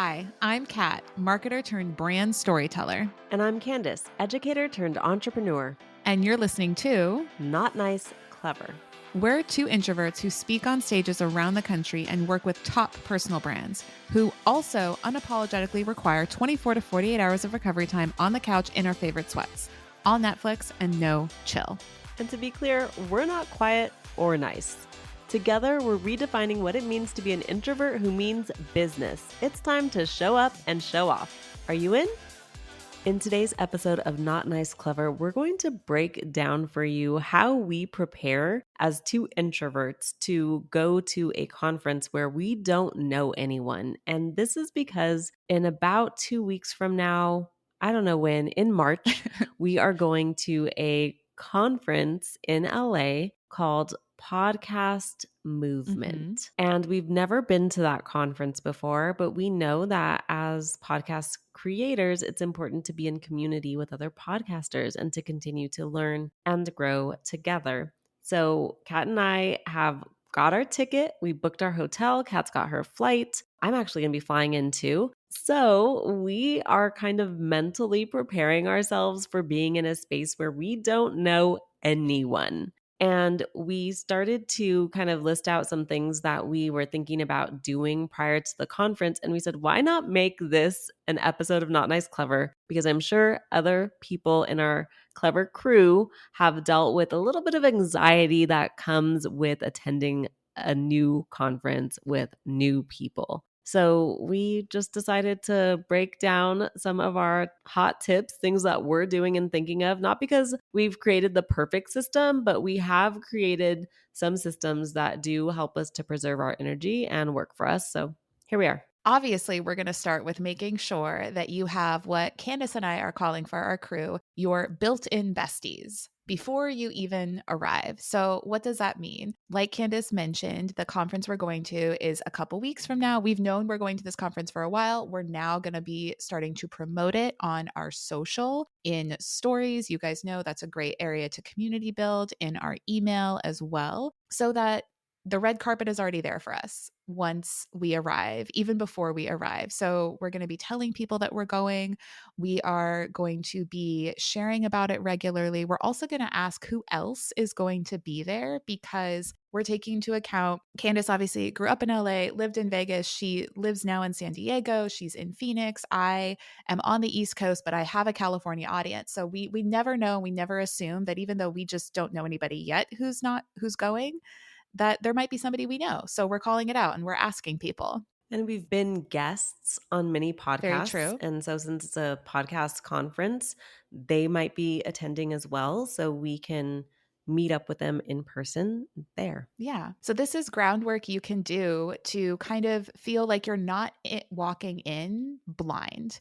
Hi, I'm Kat, marketer turned brand storyteller, And I'm Candice, educator turned entrepreneur. and you're listening to Not nice, clever. We're two introverts who speak on stages around the country and work with top personal brands who also unapologetically require 24 to 48 hours of recovery time on the couch in our favorite sweats, all Netflix and no chill. And to be clear, we're not quiet or nice. Together, we're redefining what it means to be an introvert who means business. It's time to show up and show off. Are you in? In today's episode of Not Nice Clever, we're going to break down for you how we prepare as two introverts to go to a conference where we don't know anyone. And this is because in about 2 weeks from now, I don't know when, in March, we are going to a conference in LA called Podcast Movement. And we've never been to that conference before, but we know that as podcast creators, it's important to be in community with other podcasters and to continue to learn and grow together. So Kat and I have got our ticket. We booked our hotel. Kat's got her flight. I'm actually going to be flying in too. So we are kind of mentally preparing ourselves for being in a space where we don't know anyone. And we started to kind of list out some things that we were thinking about doing prior to the conference. And we said, why not make this an episode of Not Nice Clever? Because I'm sure other people in our clever crew have dealt with a little bit of anxiety that comes with attending a new conference with new people. So we just decided to break down some of our hot tips, things that we're doing and thinking of, not because we've created the perfect system, but we have created some systems that do help us to preserve our energy and work for us. So here we are. Obviously, we're going to start with making sure that you have what Candice and I are calling for our crew, your built-in besties, before you even arrive. So what does that mean? Like Candice mentioned, the conference we're going to is a couple weeks from now. We've known we're going to this conference for a while. We're now going to be starting to promote it on our social in stories. You guys know that's a great area to community build, in our email as well, so that the red carpet is already there for us once we arrive, even before we arrive. So we're going to be telling people that we're going. We are going to be sharing about it regularly. We're also going to ask who else is going to be there, because we're taking into account Candice obviously grew up in LA, lived in Vegas. She lives now in San Diego. She's in Phoenix. I am on the East Coast, but I have a California audience. So we never know. We never assume that, even though we just don't know anybody yet who's going, that there might be somebody we know. So we're calling it out and we're asking people. And we've been guests on many podcasts. Very true. And so since it's a podcast conference, they might be attending as well. So we can meet up with them in person there. Yeah. So this is groundwork you can do to kind of feel like you're not walking in blind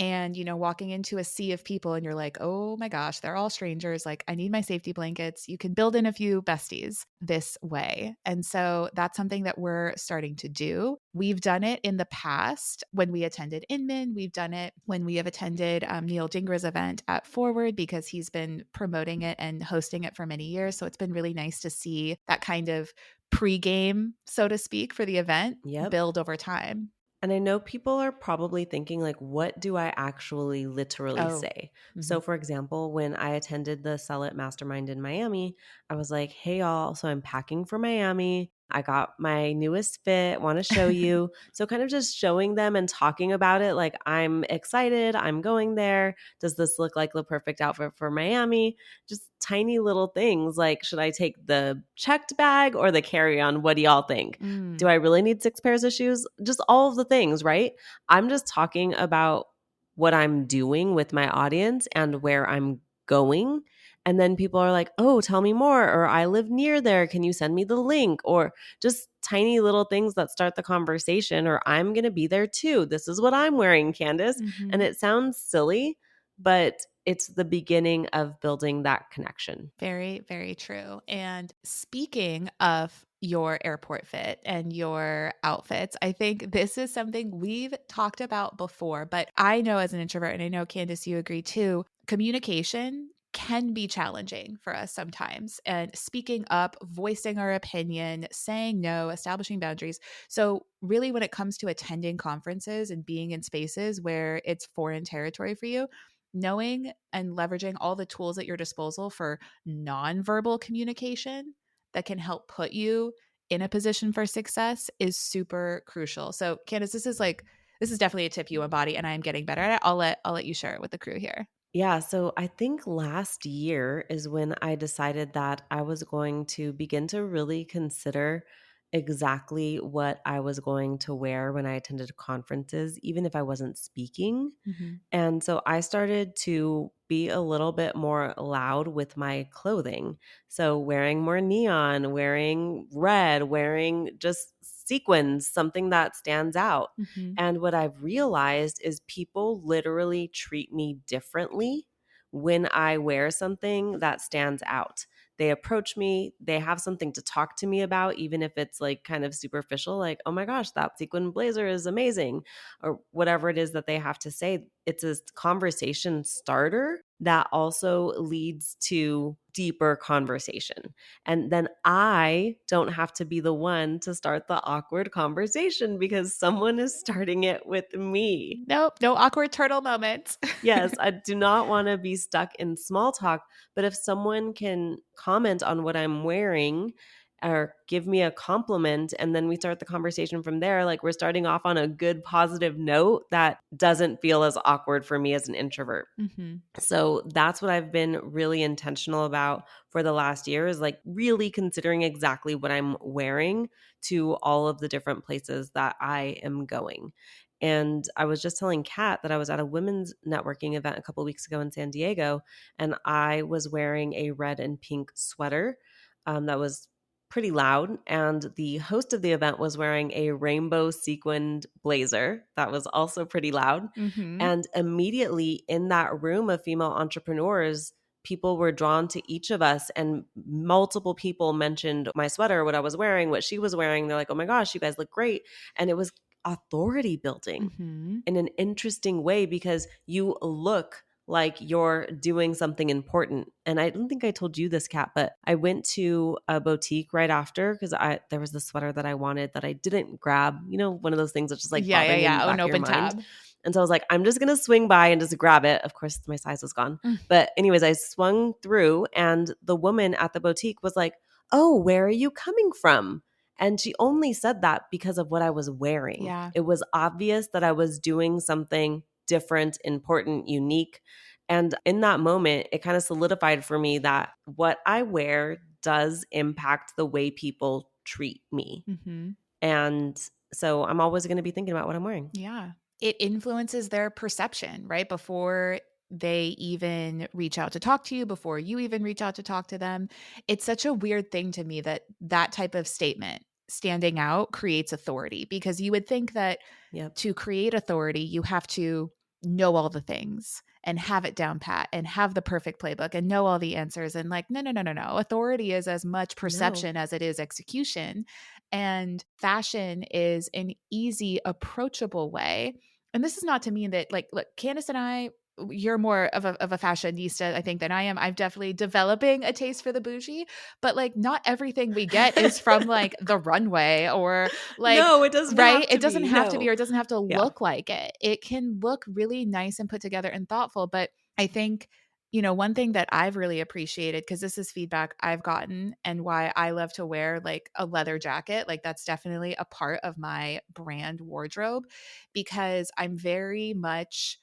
and, walking into a sea of people and you're like, oh my gosh, they're all strangers. Like, I need my safety blankets. You can build in a few besties this way. And so that's something that we're starting to do. We've done it in the past when we attended Inman. We've done it when we have attended Neil Dingra's event at Forward, because he's been promoting it and hosting it for many years. So it's been really nice to see that kind of pre-game, so to speak, for the event build over time. And I know people are probably thinking, like, what do I actually literally say? Mm-hmm. So, for example, when I attended the Sell It Mastermind in Miami, I was like, hey, y'all, so I'm packing for Miami. I got my newest fit, want to show you. So kind of just showing them and talking about it. Like, I'm excited. I'm going there. Does this look like the perfect outfit for Miami? Just tiny little things like, should I take the checked bag or the carry-on? What do y'all think? Do I really need 6 pairs of shoes? Just all of the things, right? I'm just talking about what I'm doing with my audience and where I'm going. And then people are like, oh, tell me more. Or I live near there. Can you send me the link? Or just tiny little things that start the conversation. Or I'm going to be there too. This is what I'm wearing, Candice. Mm-hmm. And it sounds silly, but it's the beginning of building that connection. Very, very true. And speaking of your airport fit and your outfits, I think this is something we've talked about before, but I know as an introvert, and I know Candice, you agree too, communication can be challenging for us sometimes. And speaking up, voicing our opinion, saying no, establishing boundaries. So, really, when it comes to attending conferences and being in spaces where it's foreign territory for you, knowing and leveraging all the tools at your disposal for nonverbal communication that can help put you in a position for success is super crucial. So, Candace, this is definitely a tip you embody, and I am getting better at it. I'll let you share it with the crew here. Yeah, so I think last year is when I decided that I was going to begin to really consider exactly what I was going to wear when I attended conferences, even if I wasn't speaking. Mhm. And so I started to be a little bit more loud with my clothing. So wearing more neon, wearing red, wearing just sequins, something that stands out. Mhm. And what I've realized is people literally treat me differently when I wear something that stands out. They approach me, they have something to talk to me about, even if it's like kind of superficial, like, oh my gosh, that sequin blazer is amazing, or whatever it is that they have to say. It's a conversation starter that also leads to deeper conversation. And then I don't have to be the one to start the awkward conversation because someone is starting it with me. Nope, no awkward turtle moments. Yes, I do not want to be stuck in small talk, but if someone can comment on what I'm wearing or give me a compliment and then we start the conversation from there, like we're starting off on a good positive note that doesn't feel as awkward for me as an introvert. Mhm. So that's what I've been really intentional about for the last year, is like really considering exactly what I'm wearing to all of the different places that I am going. And I was just telling Kat that I was at a women's networking event a couple of weeks ago in San Diego, and I was wearing a red and pink sweater that was pretty loud. And the host of the event was wearing a rainbow sequined blazer that was also pretty loud. Mhm. And immediately in that room of female entrepreneurs, people were drawn to each of us, and multiple people mentioned my sweater, what I was wearing, what she was wearing. They're like, oh my gosh, you guys look great. And it was authority building Mhm. in an interesting way because you look like you're doing something important. And I don't think I told you this, Kat, but I went to a boutique right after because I there was the sweater that I wanted that I didn't grab. You know, one of those things that's just like Yeah, yeah, bothering in the yeah. Oh, an back of your open mind. tab. And so I was like, I'm just gonna swing by and just grab it. Of course, my size was gone. Mm. But anyways, I swung through and the woman at the boutique was like, oh, where are you coming from? And she only said that because of what I was wearing. Yeah. It was obvious that I was doing something different, important, unique. And in that moment, it kind of solidified for me that what I wear does impact the way people treat me. Mhm. And so I'm always going to be thinking about what I'm wearing. Yeah. It influences their perception, right? Before they even reach out to talk to you, before you even reach out to talk to them. It's such a weird thing to me that that type of statement standing out creates authority, because you would think that Yep. to create authority, you have to know all the things and have it down pat and have the perfect playbook and know all the answers. And like, no, no, no, no, no. Authority is as much No. perception as it is execution. And fashion is an easy, approachable way. And this is not to mean that, like, look, Candace and I, you're more of a fashionista, I think, than I am. I'm definitely developing a taste for the bougie, but like, not everything we get is from like the runway or like, No, it doesn't right? have It to doesn't be. have to be, No. or it doesn't have to Yeah. look like it. It can look really nice and put together and thoughtful. But I think, one thing that I've really appreciated, because this is feedback I've gotten and why I love to wear like a leather jacket, like that's definitely a part of my brand wardrobe, because I'm very much,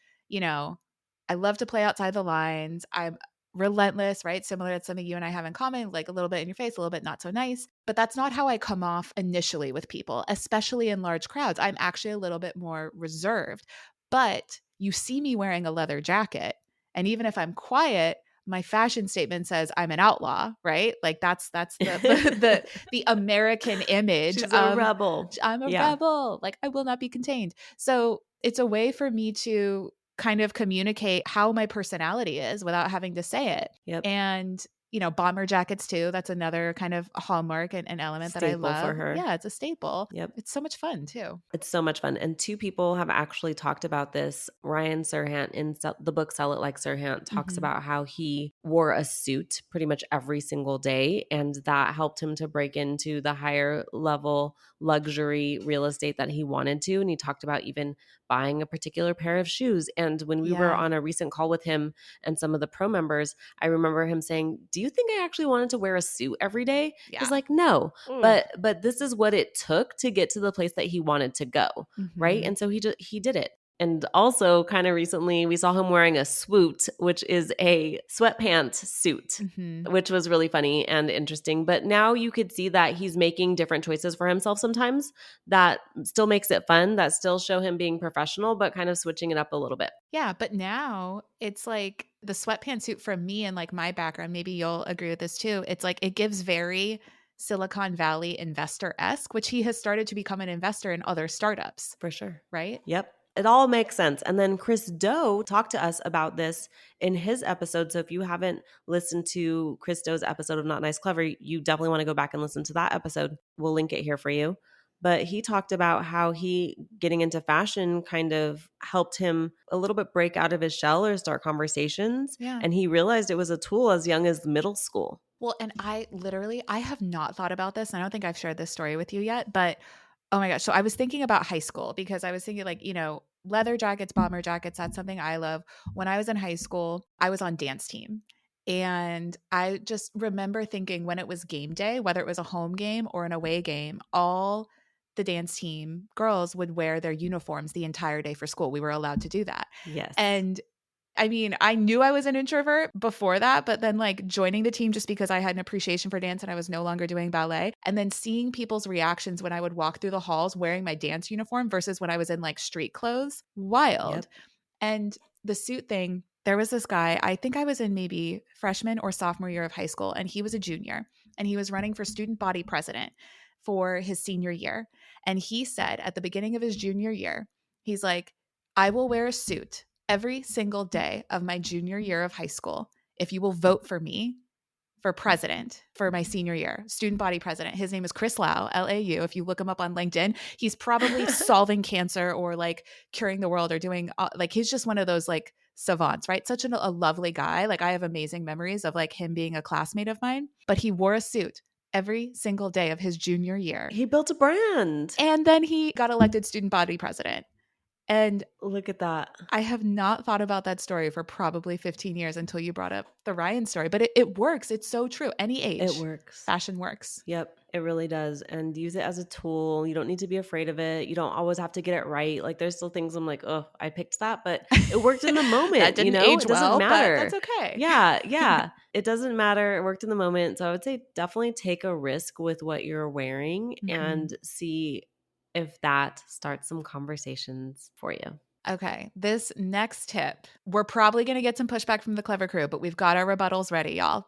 I love to play outside the lines. I'm relentless, right? Similar to something you and I have in common, like a little bit in your face, a little bit not so nice. But that's not how I come off initially with people, especially in large crowds. I'm actually a little bit more reserved. But you see me wearing a leather jacket, and even if I'm quiet, my fashion statement says I'm an outlaw, right? Like that's the American image She's a of rebel. I'm a Yeah. rebel, like I will not be contained. So it's a way for me to kind of communicate how my personality is without having to say it. Yep. And Bomber jackets too. That's another kind of hallmark and an element that I Staple for love. her. Yeah, it's a staple. Yep. It's so much fun too. It's so much fun, and 2 people have actually talked about this. Ryan Serhant in the book Sell It Like Serhant talks Mhm. about how he wore a suit pretty much every single day, and that helped him to break into the higher level luxury real estate that he wanted to, and he talked about even buying a particular pair of shoes, and when we were Yeah. on a recent call with him and some of the pro members, I remember him saying, "Do you think I actually wanted to wear a suit every day?" He's Yeah. like, "No, Ooh. but this is what it took to get to the place that he wanted to go, right?" Mhm. And so he did it. And also, kind of recently, we saw him wearing a swoot, which is a sweatpants suit, Mhm. which was really funny and interesting. But now you could see that he's making different choices for himself sometimes that still makes it fun, that still show him being professional, but kind of switching it up a little bit. Yeah, but now it's like the sweatpant suit from me and like my background, maybe you'll agree with this too. It's like it gives very Silicon Valley investor-esque, which he has started to become an investor in other startups, For sure. right? Yep. It all makes sense. And then Chris Doe talked to us about this in his episode. So if you haven't listened to Chris Doe's episode of Not Nice Clever, you definitely want to go back and listen to that episode. We'll link it here for you. But he talked about how he getting into fashion kind of helped him a little bit break out of his shell or start conversations. Yeah. And he realized it was a tool as young as middle school. Well, and I have not thought about this. I don't think I've shared this story with you yet, but oh my gosh. So I was thinking about high school because I was thinking like, leather jackets, bomber jackets, that's something I love. When I was in high school, I was on dance team. And I just remember thinking when it was game day, whether it was a home game or an away game, all the dance team girls would wear their uniforms the entire day for school. We were allowed to do that. Yes. And I mean, I knew I was an introvert before that, but then like joining the team just because I had an appreciation for dance and I was no longer doing ballet, and then seeing people's reactions when I would walk through the halls wearing my dance uniform versus when I was in like street clothes, wild. Yep. And the suit thing, there was this guy, I think I was in maybe freshman or sophomore year of high school, and he was a junior and he was running for student body president for his senior year. And he said at the beginning of his junior year, he's like, I will wear a suit every single day of my junior year of high school if you will vote for me for president for my senior year, student body president. His name is Chris Lau, LAU. If you look him up on LinkedIn, he's probably solving cancer or like curing the world or doing like he's just one of those like savants, right? Such a lovely guy. Like I have amazing memories of like him being a classmate of mine, but he wore a suit every single day of his junior year. He built a brand. And then he got elected student body president. And Look at that. I have not thought about that story for probably 15 years until you brought up the Ryan story, but it works. It's so true. Any It age, works. fashion works. Yep, it really does. And use it as a tool. You don't need to be afraid of it. You don't always have to get it right. Like there's still things I'm like, oh, I picked that, but it worked in the That moment, didn't It age doesn't well, but that's matter. okay. Yeah, yeah. It doesn't matter. It worked in the moment. So I would say definitely take a risk with what you're wearing Mhm. and see if that starts some conversations for you. Okay, this next tip, we're probably going to get some pushback from the Clever Crew, but we've got our rebuttals ready, y'all.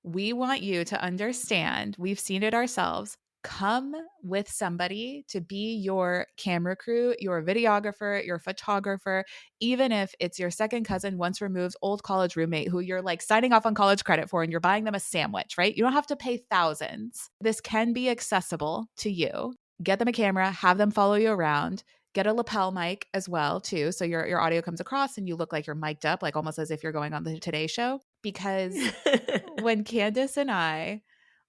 We want you to understand, we've seen it ourselves. Come with somebody to be your camera crew, your videographer, your photographer, even if it's your second cousin, once removed, old college roommate who you're like signing off on college credit for and you're buying them a sandwich, right? You don't have to pay thousands. This can be accessible to you. Get them a camera, have them follow you around. Get a lapel mic as well, too. So your audio comes across and you look like you're mic'd up, like almost as if you're going on the Today Show. Because when Candice and I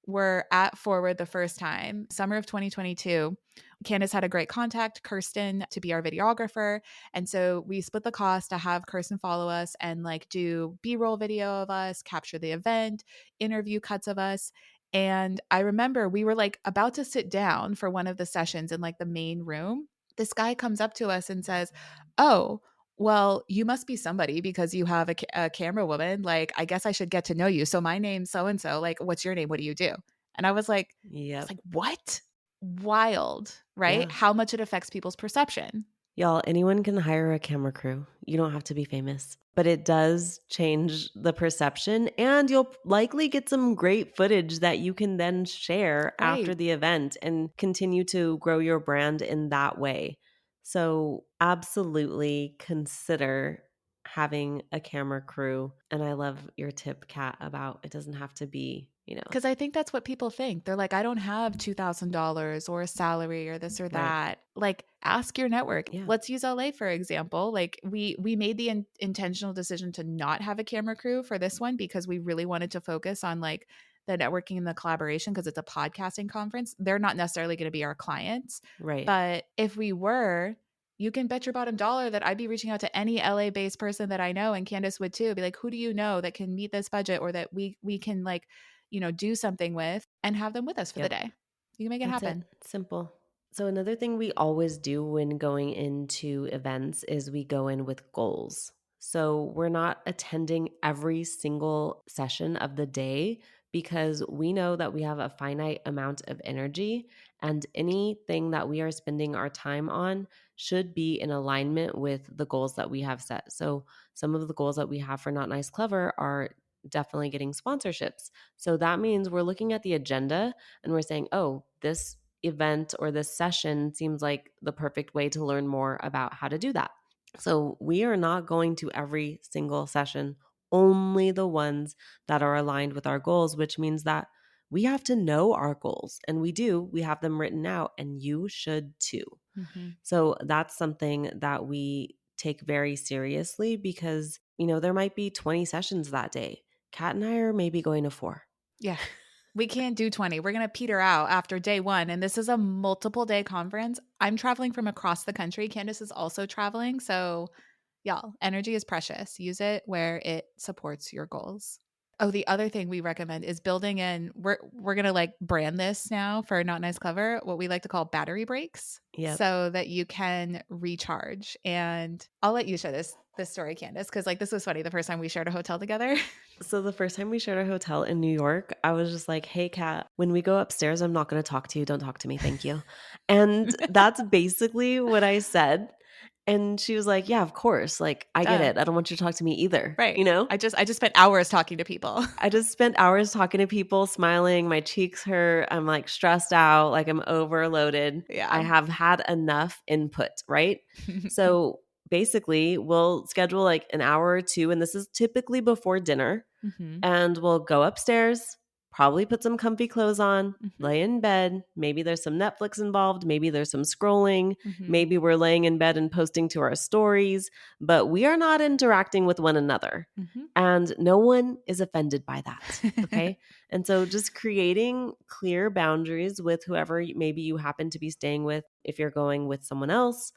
were at Forward the first time, summer of 2022, Candice had a great contact, Kirsten, to be our videographer. And so we split the cost to have Kirsten follow us and like do B-roll video of us, capture the event, interview cuts of us. And I remember we were like about to sit down for one of the sessions in like the main room. This guy comes up to us and says, "Oh, well, you must be somebody because you have a camera woman. Like, I guess I should get to know you. So my name's so and so. Like, what's your name? What do you do?" And I was Yep. like, what? Wild, right? Yeah. How much it affects people's perception. Y'all, anyone can hire a camera crew. You don't have to be famous, but it does change the perception, and you'll likely get some great footage that you can then share after Right. the event and continue to grow your brand in that way. So, absolutely consider having a camera crew. And I love your tip, Kat, about it doesn't have to be, Because I think that's what people think. They're like, I don't have $2,000 or a salary or this or right. that. Like, ask your network. Yeah, Let's use LA for example. Like, we made the intentional decision to not have a camera crew for this one because we really wanted to focus on like the networking and the collaboration because it's a podcasting conference. They're not necessarily going to be our clients, right. but if we were, you can bet your bottom dollar that I'd be reaching out to any LA based person that I know, and Candace would too. Be like, who do you know that can meet this budget or that we can like do something with and have them with us for the Yep. day. You can make it That's happen. it. Simple. So, another thing we always do when going into events is we go in with goals. So, we're not attending every single session of the day because we know that we have a finite amount of energy, and anything that we are spending our time on should be in alignment with the goals that we have set. So, some of the goals that we have for Not Nice Clever are definitely getting sponsorships. So, that means we're looking at the agenda and we're saying, oh, this event or this session seems like the perfect way to learn more about how to do that. So we are not going to every single session, only the ones that are aligned with our goals, which means that we have to know our goals. And we do, we have them written out, and you should too. Mm-hmm. So that's something that we take very seriously because, there might be 20 sessions that day. Kat and I are maybe going to 4. Yeah. We can't do 20. We're going to peter out after day one. And this is a multiple day conference. I'm traveling from across the country. Candace is also traveling. So, y'all, energy is precious. Use it where it supports your goals. Oh, the other thing we recommend is building in, we're gonna like brand this now for Not Nice Clever, what we like to call battery breaks, Yep. so that you can recharge. And I'll let you share this story, Candace, because like this was funny the first time we shared a hotel together. So the first time we shared a hotel in New York, I was just like, "Hey, Kat, when we go upstairs, I'm not going to talk to you. Don't talk to me. Thank you." And that's basically what I said. And she was like, "Yeah, of course. Like, I get Duh. it. I don't want you to talk to me either." Right. I just spent hours talking to people. I just spent hours talking to people, smiling. My cheeks hurt. I'm like stressed out, like I'm overloaded. I Yeah. have had enough input, right? So basically, we'll schedule like an hour or two, and this is typically before dinner, Hmm. and we'll go upstairs, probably put some comfy clothes on, Hmm. lay in bed. Maybe there's some Netflix involved. Maybe there's some scrolling. Hmm. Maybe we're laying in bed and posting to our stories, but we are not interacting with one another. Hmm. And no one is offended by that. Okay. And so just creating clear boundaries with whoever maybe you happen to be staying with, if you're going with someone else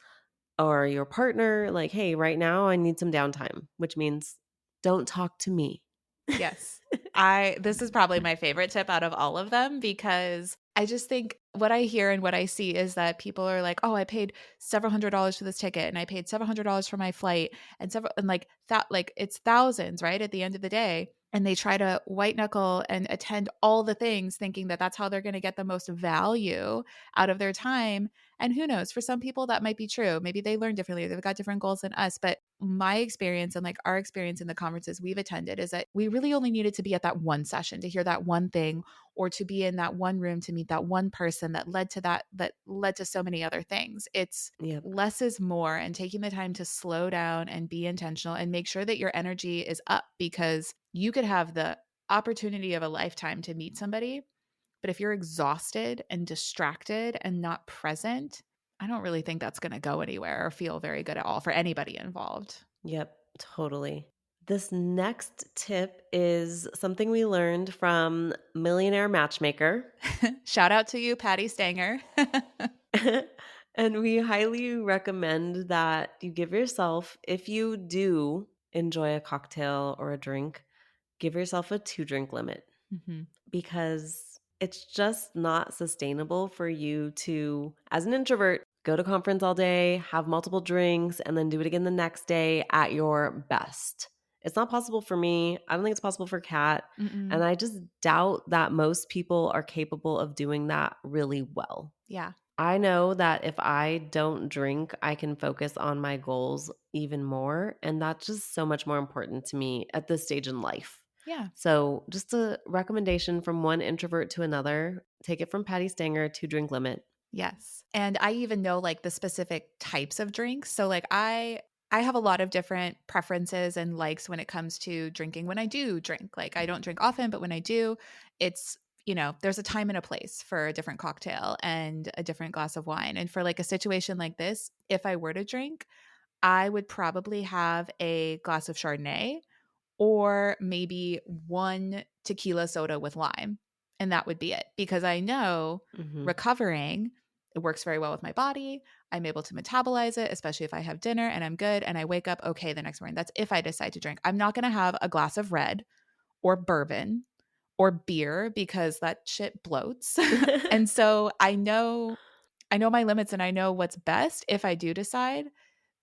or your partner, like, hey, right now I need some downtime, which means don't talk to me. Yes. This is probably my favorite tip out of all of them because I just think what I hear and what I see is that people are like, "Oh, I paid several $100s for this ticket and I paid several $100s for my flight and like that like it's thousands, right? At the end of the day." And they try to white knuckle and attend all the things thinking that that's how they're going to get the most value out of their time. And who knows, for some people that might be true. Maybe they learn differently. They've got different goals than us, but my experience and like our experience in the conferences we've attended is that we really only needed to be at that one session to hear that one thing or to be in that one room to meet that one person that led to so many other things. It's Yep. less is more, and taking the time to slow down and be intentional and make sure that your energy is up because you could have the opportunity of a lifetime to meet somebody, but if you're exhausted and distracted and not present, I don't really think that's going to go anywhere or feel very good at all for anybody involved. Yep. Totally. This next tip is something we learned from Millionaire Matchmaker. Shout out to you, Patty Stanger. And we highly recommend that you give yourself, if you do enjoy a cocktail or a drink, give yourself a 2-drink limit Hmm. because it's just not sustainable for you to, as an introvert, go to conference all day, have multiple drinks, and then do it again the next day at your best. It's not possible for me. I don't think it's possible for Kat. And Mm-mm. I just doubt that most people are capable of doing that really well. Yeah. I know that if I don't drink, I can focus on my goals even more. And that's just so much more important to me at this stage in life. Yeah. So, just a recommendation from one introvert to another, take it from Patty Stanger, 2-drink limit. Yes. And I even know like the specific types of drinks. So like I have a lot of different preferences and likes when it comes to drinking when I do drink. Like, I don't drink often, but when I do, it's, there's a time and a place for a different cocktail and a different glass of wine. And for like a situation like this, if I were to drink, I would probably have a glass of Chardonnay or maybe one tequila soda with lime. And that would be it because I know Hmm. recovering, it works very well with my body. I'm able to metabolize it, especially if I have dinner and I'm good and I wake up okay the next morning. That's if I decide to drink. I'm not going to have a glass of red or bourbon or beer because that shit bloats. And so I know my limits and I know what's best if I do decide.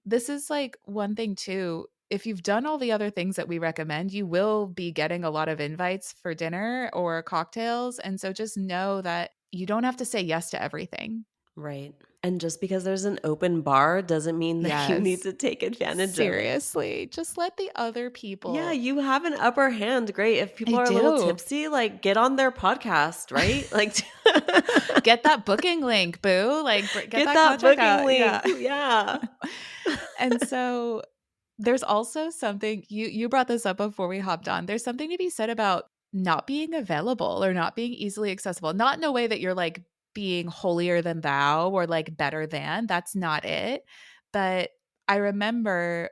This is like one thing too. If you've done all the other things that we recommend, you will be getting a lot of invites for dinner or cocktails. And so just know that you don't have to say yes to everything. Right. And just because there's an open bar doesn't mean that you need Yes. to take advantage of it. Seriously. Just let the other Yeah, people. you have an upper hand. Great. If I people are a little do. tipsy, like get on their podcast, right? Like Get that booking link, boo. Like get get that that contract booking out. link. Yeah. Yeah. And so there's also something you brought this up before we hopped on. There's something to be said about not being available or not being easily accessible. Not in a way that you're like being holier than thou or like better than. That's not it. But I remember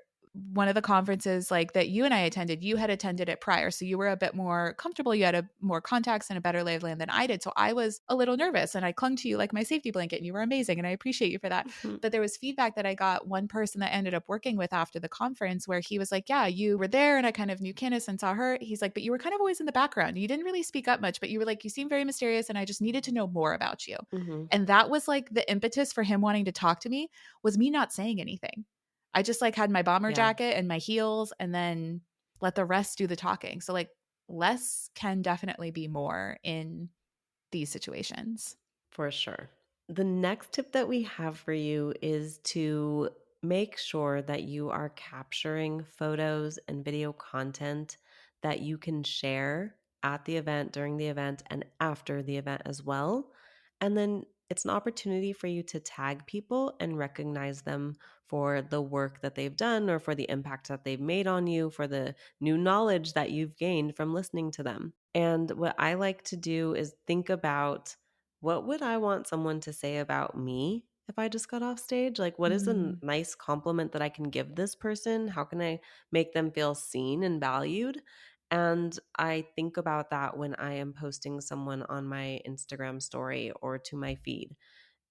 one of the conferences like that you and I attended, you had attended it prior. So you were a bit more comfortable. You had a more contacts and a better lay of land than I did. So I was a little nervous and I clung to you like my safety blanket and you were amazing. And I appreciate you for that. Mhm. But there was feedback that I got one person that I ended up working with after the conference where he was like, yeah, you were there and I kind of knew Candice and saw her. He's like, but you were kind of always in the background. You didn't really speak up much, but you were like, you seem very mysterious and I just needed to know more about you. Mhm. And that was like the impetus for him wanting to talk to me was me not saying anything. I just like had my bomber Yeah, jacket and my heels and then let the rest do the talking. So like less can definitely be more in these situations. for sure. The next tip that we have for you is to make sure that you are capturing photos and video content that you can share at the event, during the event, and after the event as well. And then it's an opportunity for you to tag people and recognize them for the work that they've done or for the impact that they've made on you, for the new knowledge that you've gained from listening to them. And what I like to do is think about, what would I want someone to say about me if I just got off stage? Like, what is a Mm, nice compliment that I can give this person? How can I make them feel seen and valued? And I think about that when I am posting someone on my Instagram story or to my feed.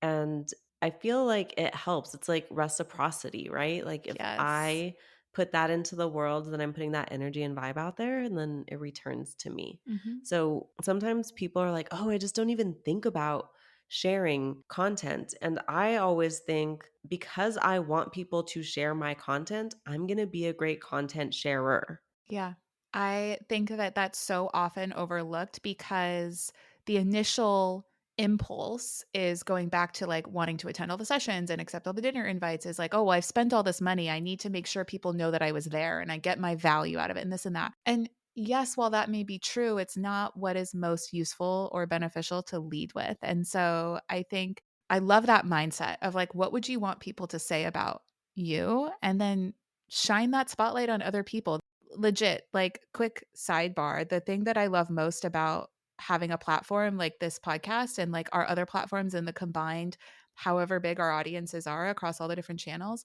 And I feel like it helps. It's like reciprocity, right? Like if yes. I put that into the world, then I'm putting that energy and vibe out there and then it returns to me. Mhm. So sometimes people are like, oh, I just don't even think about sharing content. And I always think, because I want people to share my content, I'm going to be a great content sharer. Yeah. I think that that's so often overlooked because the initial impulse is going back to like wanting to attend all the sessions and accept all the dinner invites is like, oh, well, I've spent all this money. I need to make sure people know that I was there and I get my value out of it and this and that. And yes, while that may be true, it's not what is most useful or beneficial to lead with. And so I think I love that mindset of like, what would you want people to say about you? And then shine that spotlight on other people. Legit, like, quick sidebar, the thing that I love most about having a platform like this podcast and like our other platforms and the combined however big our audiences are across all the different channels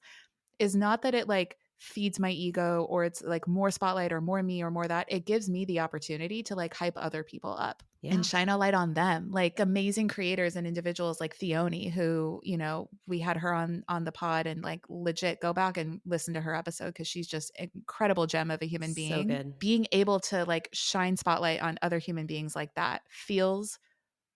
is not that it like feeds my ego or it's like more spotlight or more me or more that. It gives me the opportunity to like hype other people up and Yeah, shine a light on them. Like amazing creators and individuals like Theoni, who, we had her on the pod and like legit go back and listen to her episode because she's just an incredible gem of a human so being. good. Being able to like shine spotlight on other human beings like that feels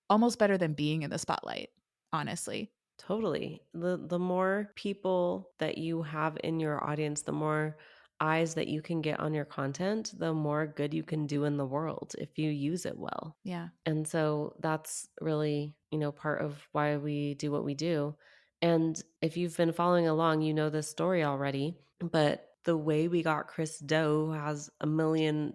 almost better than being in the spotlight, honestly. Totally. The more people that you have in your audience, the more eyes that you can get on your content, the more good you can do in the world if you use it well. Yeah. And so that's really, part of why we do what we do. And if you've been following along, you know this story already. But the way we got Chris Doe, who has 1 million+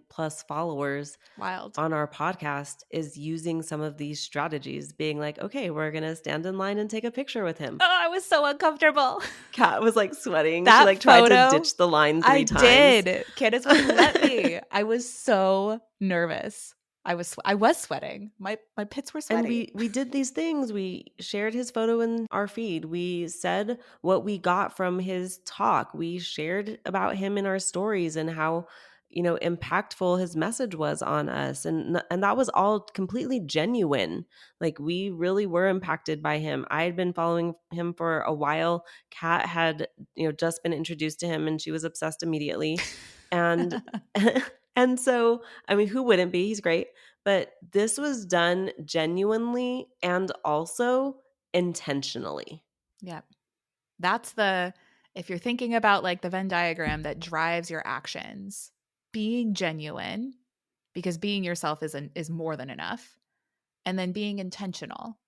followers Wild. on our podcast, is using some of these strategies, being like, okay, we're going to stand in line and take a picture with him. Oh, I was so uncomfortable. Kat was like sweating. She That like tried to photo, ditch the line I 3 times. did. Candace wouldn't let me. I was so nervous. I was sweating. My pits were And sweaty. we did these things. We shared his photo in our feed. We said what we got from his talk. We shared about him in our stories and how, impactful his message was on us. And that was all completely genuine. Like, we really were impacted by him. I had been following him for a while. Kat had, just been introduced to him and she was obsessed immediately. And and so, I mean, who wouldn't be? He's great. But this was done genuinely and also intentionally. Yeah. That's if you're thinking about like the Venn diagram that drives your actions, being genuine, because being yourself is more than enough, and then being intentional,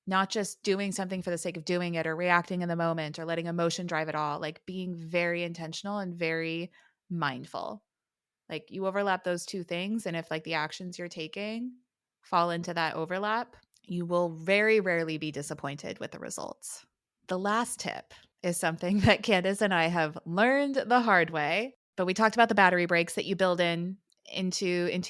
not just doing something for the sake of doing it or reacting in the moment or letting emotion drive it all, like being very intentional and very mindful. Like you overlap those two things, and if like the actions you're taking fall into that overlap, you will very rarely be disappointed with the results. The last tip is something that Candace and I have learned the hard way, but we talked about the battery breaks that you build into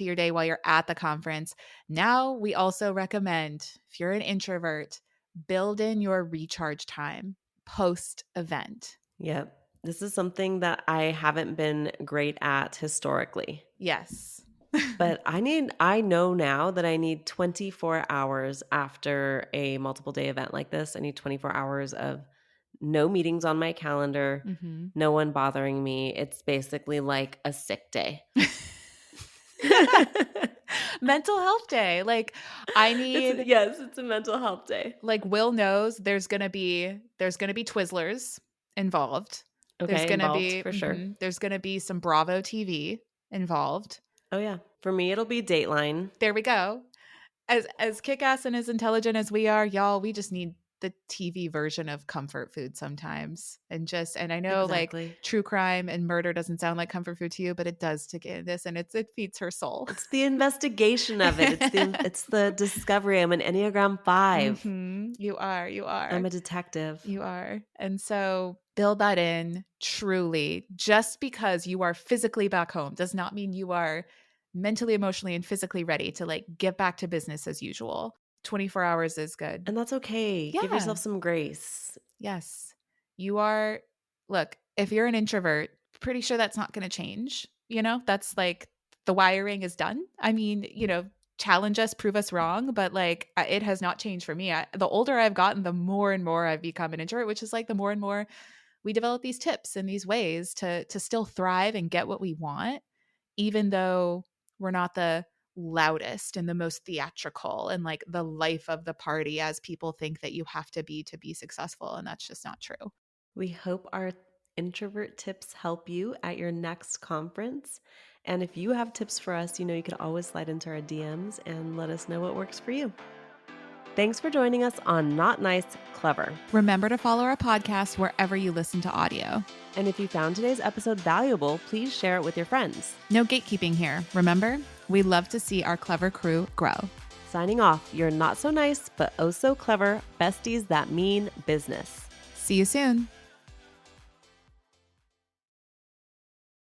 your day while you're at the conference. Now, we also recommend, if you're an introvert, build in your recharge time post event. Yep. This is something that I haven't been great at historically. Yes. But I know now that I need 24 hours after a multiple day event like this. I need 24 hours of no meetings on my calendar, Mm-hmm. no one bothering me. It's basically like a sick day. Mental health day. Like I need Yes, it's a mental health day. like Will knows there's gonna be Twizzlers involved. Okay, involved for sure. There's gonna be some Bravo TV involved. Oh yeah. For me, it'll be Dateline. There we go. As kick-ass and as intelligent as we are, y'all, we just need the TV version of comfort food sometimes. And I know Exactly. like true crime and murder doesn't sound like comfort food to you, but it does to Candace, and it feeds her soul. It's the investigation of it. It's the discovery. I'm an Enneagram 5. You are. I'm a detective. You are. And so build that in truly. Just because you are physically back home does not mean you are mentally, emotionally, and physically ready to like get back to business as usual. 24 hours is good. And that's okay. Yeah. Give yourself some grace. Yes. You are, look, if you're an introvert, pretty sure that's not going to change. That's like the wiring is done. I mean, challenge us, prove us wrong, but like it has not changed for me. The older I've gotten, the more and more I've become an introvert, which is like the more and more we develop these tips and these ways to still thrive and get what we want, even though we're not the loudest and the most theatrical and like the life of the party as people think that you have to be successful. And that's just not true. We hope our introvert tips help you at your next conference. And if you have tips for us, you could always slide into our DMs and let us know what works for you. Thanks for joining us on Not Nice, Clever. Remember to follow our podcast wherever you listen to audio. And if you found today's episode valuable, please share it with your friends. No gatekeeping here. Remember, we love to see our clever crew grow. Signing off, you're not so nice, but oh so clever besties that mean business. See you soon.